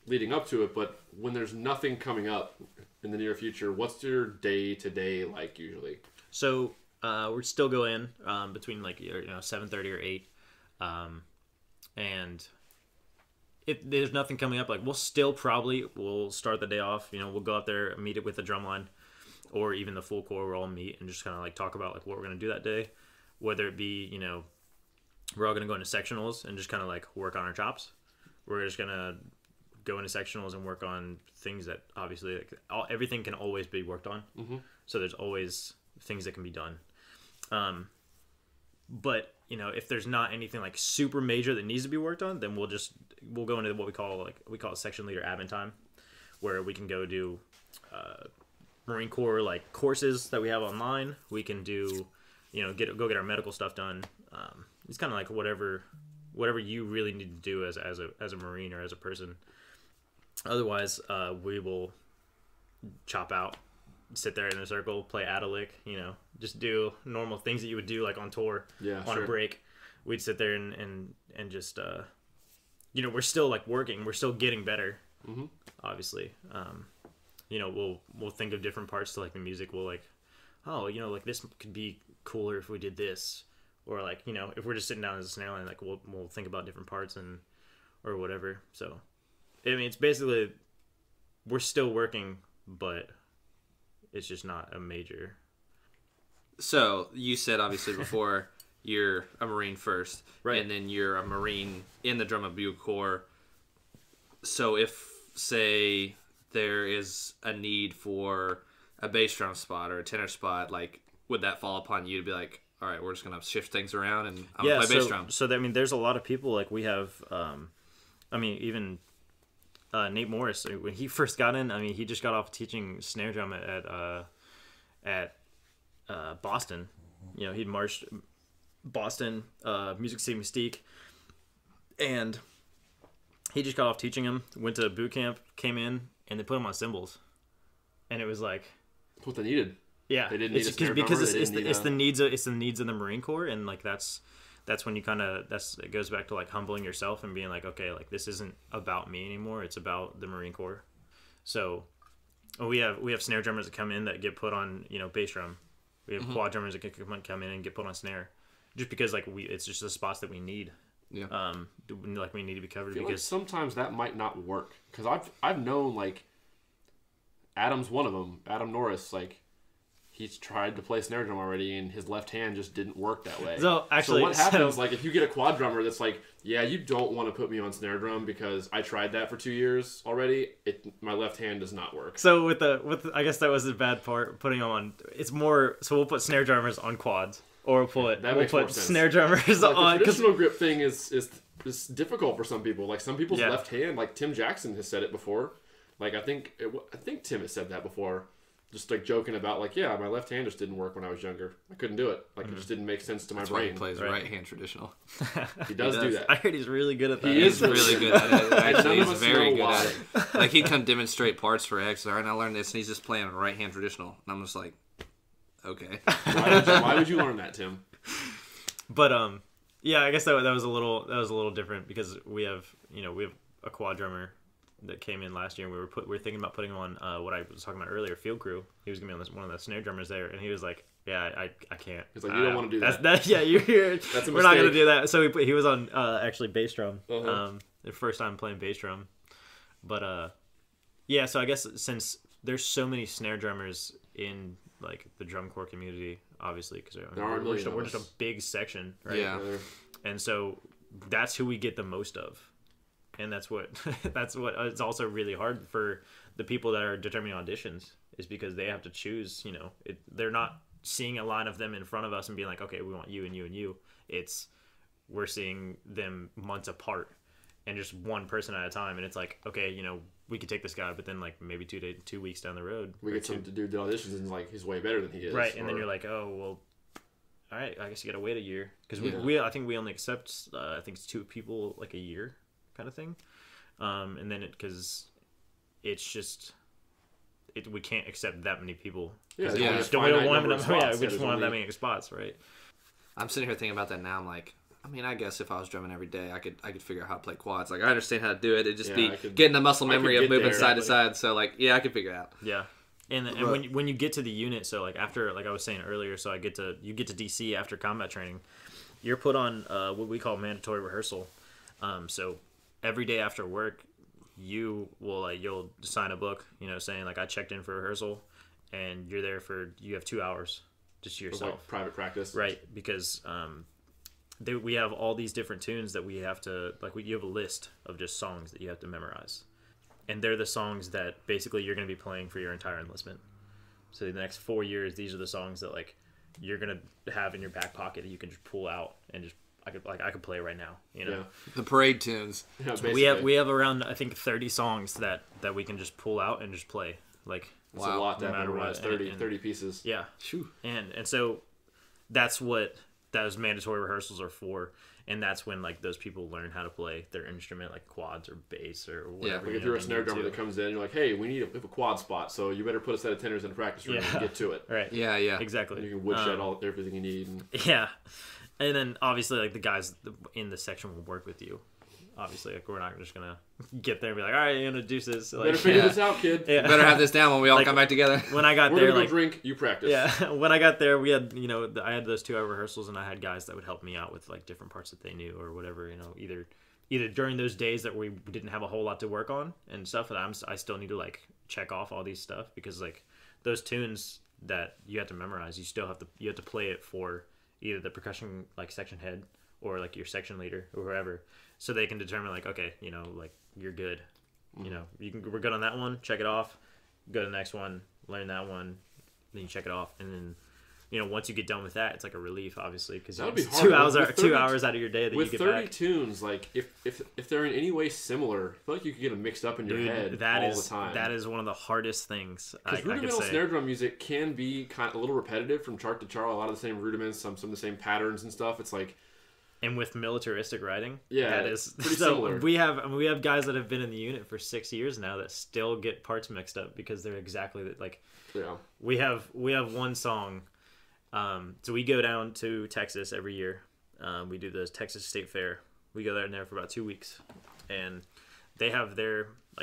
leading up to it, but when there's nothing coming up in the near future, what's your day-to-day like usually? So, we're still go in between like 7:30 or 8, and if there's nothing coming up, like we'll start the day off. We'll go out there and meet it with the drum line, or even the full corps. We'll all meet and just kind of like talk about like what we're gonna do that day, whether it be we're all gonna go into sectionals and just kind of like work on our chops. We're just gonna go into sectionals and work on things that obviously everything can always be worked on. Mm-hmm. So there's always things that can be done. But if there's not anything like super major that needs to be worked on, then we'll go into what we call it section leader admin time, where we can go do Marine Corps like courses that we have online. We can do go get our medical stuff done. It's kind of like whatever you really need to do as a Marine or as a person. Otherwise, we will chop out, sit there in a circle, play add-a-lick, just do normal things that you would do like on tour, on a break. We'd sit there and just, we're still like working, we're still getting better, obviously. We'll think of different parts to like the music. We'll like, like this could be cooler if we did this, or like, if we're just sitting down as a snare line, like we'll think about different parts or whatever. So, I mean, it's basically, we're still working, but it's just not a major. So you said obviously before you're a Marine first, right? And then you're a Marine in the Drum and Bugle Corps. So if, say, there is a need for a bass drum spot or a tenor spot, like, would that fall upon you to be like, all right, we're just gonna shift things around and I'm gonna play bass drum? So I mean, there's a lot of people like we have. Even Nate Morris, when he first got in, he just got off teaching snare drum at Boston. He'd marched Boston Music City Mystique, and he just got off teaching him. Went to boot camp, came in, and they put him on cymbals, and it was like that's what they needed. Yeah, they didn't need a snare drummer. Because it's the needs of the Marine Corps, and like that's when you it goes back to like humbling yourself and being like, okay, like this isn't about me anymore. It's about the Marine Corps. So we have snare drummers that come in that get put on, bass drum. We have quad drummers that can come in and get put on snare, just because like it's just the spots that we need. Yeah. Like we need to be covered, because like sometimes that might not work. Because I've known like Adam's one of them. Adam Norris, like, he's tried to play snare drum already, and his left hand just didn't work that way. So actually, what happens, like, if you get a quad drummer that's like, yeah, you don't want to put me on snare drum because I tried that for 2 years already. My left hand does not work. So with the I guess that was the bad part. Putting them on, it's more. So we'll put snare drummers on quads, or we'll put snare drummers like, on. The traditional grip thing is difficult for some people. Like some people's Yeah. left hand, like Tim Jackson has said it before. Like I think Tim has said that before. Just like joking about like, yeah, my left hand just didn't work when I was younger. I couldn't do it. Like it just didn't make sense to my That's brain. why he plays right hand traditional. He does do that. I heard he's really good at that. He is really good at it. Actually, he's very good why. at it. Like he'd come demonstrate parts for X. All right, I learned this, and he's just playing right hand traditional. And I'm just like, okay. Why would you learn that, Tim? But yeah, I guess that was a little different because we have a quad drummer that came in last year, and we were thinking about putting him on what I was talking about earlier, field crew. He was gonna be on one of the snare drummers there, and he was like, "Yeah, I can't." He's like, "You don't want to do that." Yeah, you're here. That's a We're not mistake. gonna do that. So he was on actually bass drum. Uh-huh. The first time playing bass drum, but yeah. So I guess since there's so many snare drummers in like the drum corps community, obviously because we're just a big section, right? Yeah. And so that's who we get the most of. And that's what it's also really hard for the people that are determining auditions, is because they have to choose, they're not seeing a line of them in front of us and being like, okay, we want you and you and you. We're seeing them months apart and just one person at a time. And it's like, okay, we could take this guy, but then like maybe 2 weeks down the road, we get some to do the auditions and like he's way better than he is. Right. And then you're like, oh, well, all right, I guess you got to wait a year. Because I think we only accept, I think it's 2 people like a year, kind of thing, and then because it's just we can't accept that many people. Yeah, we just don't want that many spots, right? I'm sitting here thinking about that now. I'm like, I mean, I guess if I was drumming every day, I could figure out how to play quads. Like I understand how to do it. It'd just be getting the muscle memory of moving side to side. So like, yeah, I could figure it out. Yeah, And when you get to the unit, so like after, like I was saying earlier, so you get to DC after combat training, you're put on what we call mandatory rehearsal. So every day after work, you'll sign a book, saying like I checked in for rehearsal, and you're there you have 2 hours just to yourself. Like private practice, right? Because we have all these different tunes that we have to you have a list of just songs that you have to memorize, and they're the songs that basically you're going to be playing for your entire enlistment. So the next 4 years, these are the songs that like you're going to have in your back pocket that you can just pull out and just I could play right now, Yeah. The parade tunes. Yeah, we have around, I think, 30 songs that we can just pull out and just play. Like, it's a lot to memorize. 30 pieces. Yeah. Shoo. And so that's what those mandatory rehearsals are for. And that's when like those people learn how to play their instrument, like quads or bass or whatever. Like if you're a snare drummer that comes in, you're like, hey, we have a quad spot, so you better put a set of tenors in the practice room and get to it. Right. Yeah. Exactly. And you can woodshed everything you need. Yeah. And then obviously like the guys in the section will work with you. Obviously, like we're not just gonna get there and be like, all right, you're gonna do this. Like, better figure this out, kid. Yeah. Better have this down when we all come back together. When I got we're there, gonna like go drink, you practice. Yeah. When I got there, we had I had those 2 hour rehearsals, and I had guys that would help me out with like different parts that they knew or whatever. Either during those days that we didn't have a whole lot to work on and stuff, and I still need to like check off all these stuff because like those tunes that you have to memorize, you have to play it for either the percussion like section head or like your section leader or whoever, so they can determine like, okay, like you're good, we're good on that one, check it off, go to the next one, learn that one, then you check it off, and then once you get done with that, it's like a relief, obviously, because it's 2 hours 2 hours out of your day that you get back. With 30 tunes, like if they're in any way similar, I feel like you could get them mixed up in your head all the time. That is one of the hardest things. Because rudimental snare drum music can be kind of a little repetitive from chart to chart. A lot of the same rudiments, some of the same patterns and stuff. It's like, and with militaristic writing, that is pretty so similar. We have guys that have been in the unit for 6 years now that still get parts mixed up because they're exactly like. Yeah. We have one song. So we go down to Texas every year. We do the Texas State Fair. We go there for about 2 weeks, and they have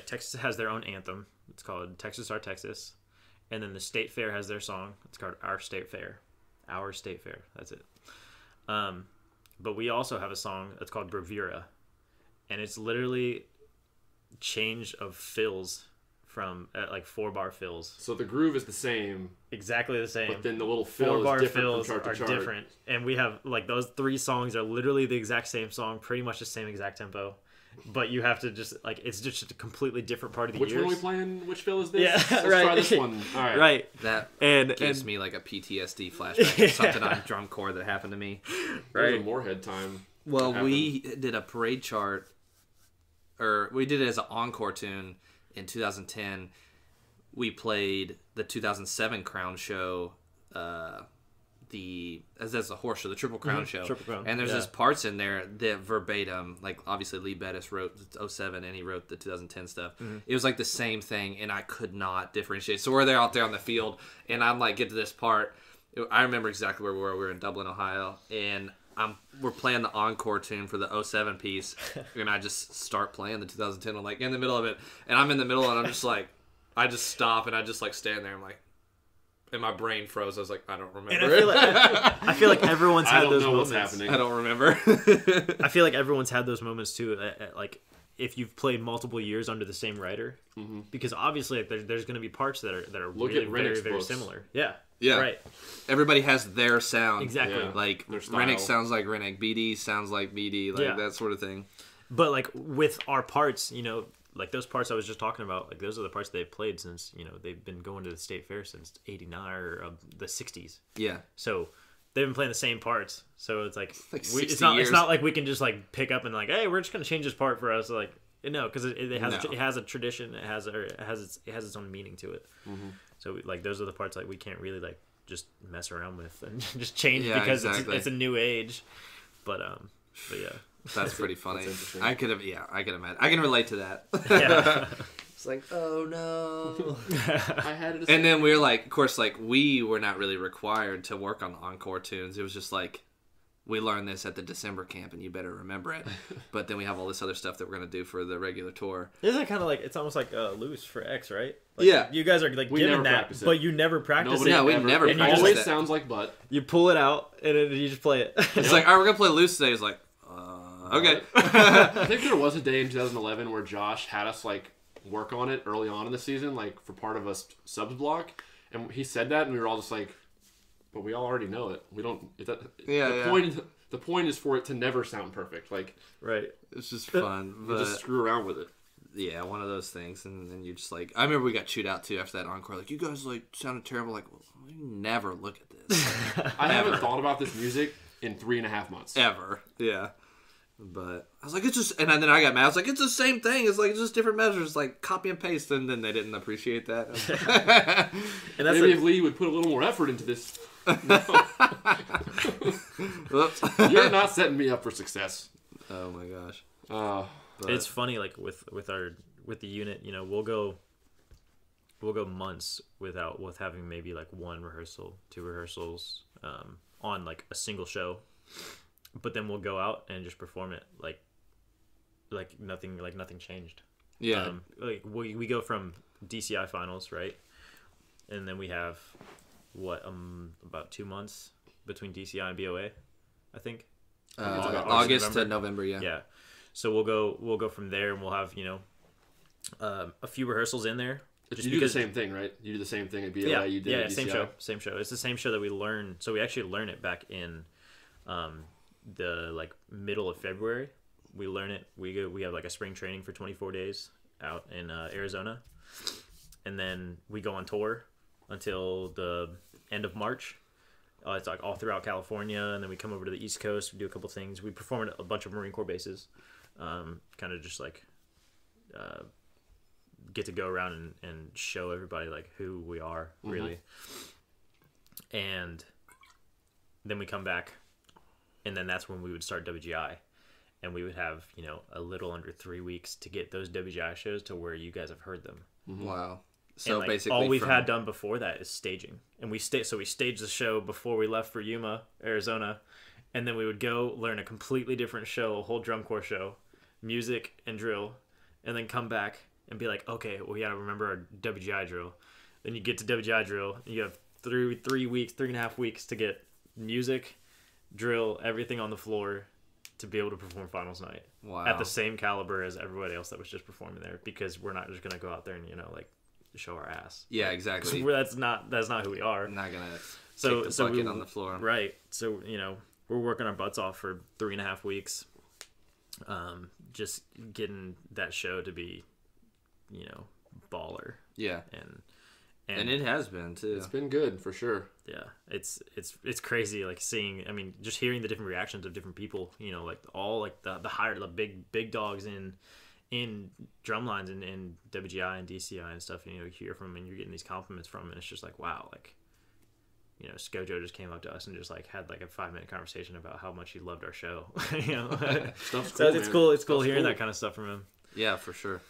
Texas has their own anthem. It's called Texas Our Texas, and then the State Fair has their song. It's called Our State Fair. Our State Fair. That's it. But we also have a song that's called Bravura, and it's literally change of fills from like 4-bar fills. So the groove is the same. Exactly the same. But then the little fill is different from chart to chart. Different. And we have like those 3 songs are literally the exact same song, pretty much the same exact tempo. But you have to just like, it's just a completely different part of the Which years. one are we playing? Which fill is this? Yeah, Let's right. try this one. All right. Right. That gives me like a PTSD flashback of something on drum corps that happened to me. Right. It was a Moorhead time. Well, we did a parade chart, or we did it as an encore tune in 2010. We played the 2007 Crown Show, as a horse show, the Triple Crown Show. Triple Crown. And there's just parts in there that verbatim, like obviously Lee Bettis wrote the 07 and he wrote the 2010 stuff. Mm-hmm. It was like the same thing, and I could not differentiate. So we're there out there on the field, and I'm like, get to this part. I remember exactly where we were. We were in Dublin, Ohio, and we're playing the encore tune for the 07 piece, and I just start playing the 2010. I'm like in the middle of it, and I'm in the middle, and I'm just like, I just stop, and I just like stand there. I'm like, and my brain froze. I was like, I don't remember. And I feel like everyone's had those moments. What's happening. I don't remember. I feel like everyone's had those moments too. Like if you've played multiple years under the same writer, because obviously like, there's going to be parts that are really very, very similar. Yeah. Yeah. Right. Everybody has their sound. Exactly. Yeah. Like Rennick sounds like Rennick, BD sounds like BD, like that sort of thing. But like with our parts, like those parts I was just talking about, like those are the parts they've played since, they've been going to the state fair since 89 or the 60s. Yeah. So they've been playing the same parts. So it's like, it's not like we can just like pick up and like, hey, we're just going to change this part for us. Like, no, because it has a tradition. It has its own meaning to it. Mm-hmm. So like those are the parts like we can't really like just mess around with and just change because it's a new age. But yeah. That's pretty funny. I can imagine. I can relate to that. Yeah. It's like, oh no. I had it. And then we're like, of course, like we were not really required to work on encore tunes. It was just like, we learned this at the December camp, and you better remember it. But then we have all this other stuff that we're going to do for the regular tour. Isn't it kind of like, it's almost like loose for X, right? Like, Yeah. You guys are like We given never that, practice it. but you never practice Nobody it. No, we ever. never It practice always that. sounds like butt. You pull it out and you just play it. It's like, all right, we're going to play loose today. It's like, okay. I think there was a day in 2011 where Josh had us like work on it early on in the season, like for part of a subs block, and he said that, and we were all just like, "But we all already know it. We don't." The point is for it to never sound perfect. Like, Right. It's just fun. you But just screw around with it. yeah, one of those things. And then you just like, I remember we got chewed out too after that encore. Like, you guys like sounded terrible. Like, well, we never look at this. I haven't thought about this music in 3.5 months. Ever. Yeah. But I was like, it's just, and then I got mad. I was like, it's the same thing. It's like, it's just different measures, like copy and paste. And then they didn't appreciate that. And that's Maybe if Lee would put a little more effort into this. Whoops. You're not setting me up for success. Oh my gosh. But it's funny, like with the unit, you know, we'll go months with having maybe like 1 rehearsal, 2 rehearsals on like a single show, but then we'll go out and just perform it like nothing changed. Yeah. Like we go from DCI finals, right, and then we have about 2 months between DCI and BOA, I think. August to November, yeah. Yeah. So we'll go from there, and we'll have, you know, a few rehearsals in there. Just you do the same thing, right? You do the same thing at BOA. You did at DCI. same show. It's the same show that we learn. So we actually learn it back in the like middle of February. We learn it. We have like a spring training for 24 days out in Arizona, and then we go on tour until the end of March. It's like all throughout California, and then we come over to the East Coast. We do a couple things. We perform at a bunch of Marine Corps bases, kind of just like get to go around and show everybody like who we are, really. And then we come back, and then that's when we would start WGI, and we would have, you know, a little under 3 weeks to get those WGI shows to where you guys have heard them. Wow. So And, like, basically, all we've had done before that is staging, and we staged the show before we left for Yuma, Arizona, and then we would go learn a completely different show, a whole drum corps show, music and drill, and then come back and be like, okay, well, we gotta remember our WGI drill. Then you get to WGI drill, and you have 3.5 weeks to get music, drill, everything on the floor to be able to perform finals night. Wow. At the same caliber as everybody else that was just performing there, because we're not just gonna go out there and, you know, like, show our ass. Yeah, exactly. That's not who we are. I'm not gonna So kick the bucket on the floor. Right. So, you know, we're working our butts off for 3.5 weeks, just getting that show to be, you know, baller. Yeah, And it has been too. It's been good for sure. yeah, it's crazy, like seeing, I mean, just hearing the different reactions of different people, you know, like all like the big dogs in drum lines and in WGI and DCI and stuff, you know, you hear from them and you're getting these compliments from them, and it's just like, wow, like, you know, Skojo just came up to us and just like had like a 5-minute conversation about how much he loved our show. You know, Stuff's so cool, it's man. cool. It's Stuff's cool hearing cool. that kind of stuff from him. Yeah, for sure.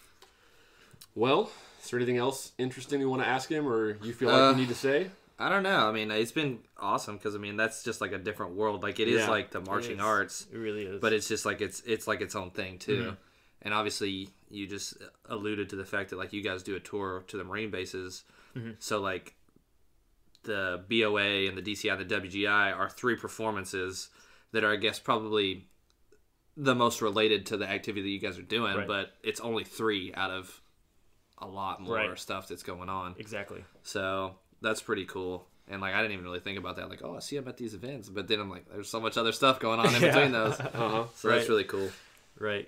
Well, is there anything else interesting you want to ask him, or you feel like you need to say? I don't know. I mean, it's been awesome because I mean that's just like a different world. Like it is like the marching arts, It really is. but it's just like it's like its own thing too. And obviously, you just alluded to the fact that like you guys do a tour to the Marine bases, so like the BOA and the DCI and the WGI are 3 performances that are, I guess, probably the most related to the activity that you guys are doing. Right. But it's only 3 out of a lot more Right. stuff that's going on. Exactly. So that's pretty cool. And like I didn't even really think about that. Like, oh, I see him at these events, but then I'm like, there's so much other stuff going on in between those. So that's really cool. Right.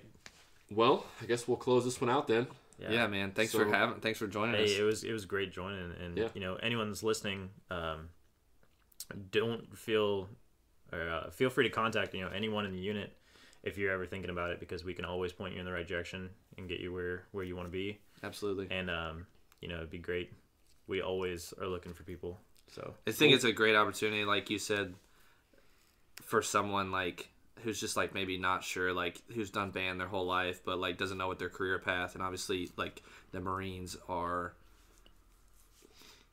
Well, I guess we'll close this one out then. Yeah, man. Thanks So- for joining us. Hey, it was great joining, and Yeah. you know, anyone that's listening, don't feel free to contact, you know, anyone in the unit if you're ever thinking about it, because we can always point you in the right direction and get you where you want to be. Absolutely. And you know, it'd be great. We always are looking for people. So I think it's a great opportunity, like you said, for someone like who's just like maybe not sure, like who's done band their whole life, but like doesn't know what their career path. And obviously, like the Marines are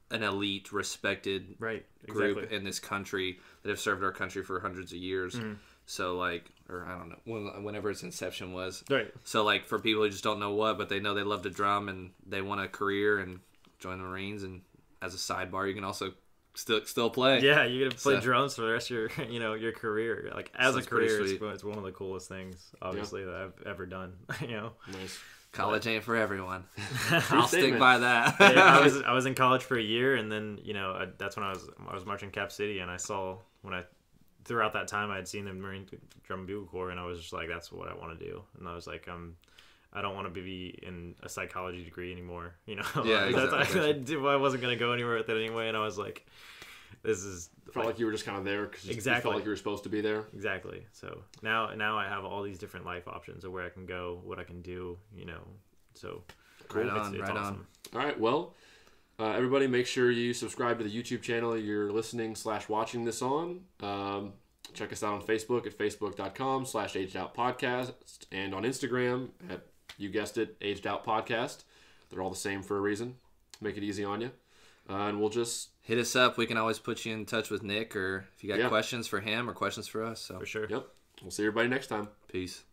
an elite, respected right, group exactly. in this country that have served our country for hundreds of years. So like, or I don't know, whenever its inception was. Right. So like for people who just don't know what, but they know they love to drum and they want a career and join the Marines, and as a sidebar, you can also still play. Yeah, you're gonna play drums for the rest of your your career. Like as a career, it's one of the coolest things, obviously, that I've ever done. Nice. College ain't for everyone. I'll stick by that. I was in college for a year, and then that's when I was marching Cap City, and I saw throughout that time I had seen the Marine Drum and Bugle Corps, and I was just like, that's what I want to do. And I was like, I don't want to be in a psychology degree anymore. Yeah, exactly. I wasn't gonna go anywhere with it anyway, and I was like, this is. Felt like you were just kind of there because exactly. you felt like you were supposed to be there. Exactly. So now I have all these different life options of where I can go, what I can do. So cool. Right it's on. Awesome. All right. Well, everybody, make sure you subscribe to the YouTube channel you're listening / watching this on. Check us out on Facebook at facebook.com/AgedOutPodcast and on Instagram at, you guessed it, Aged Out Podcast. They're all the same for a reason. Make it easy on you. And we'll just hit us up. We can always put you in touch with Nick, or if you got questions for him or questions for us. So for sure. Yep. We'll see everybody next time. Peace.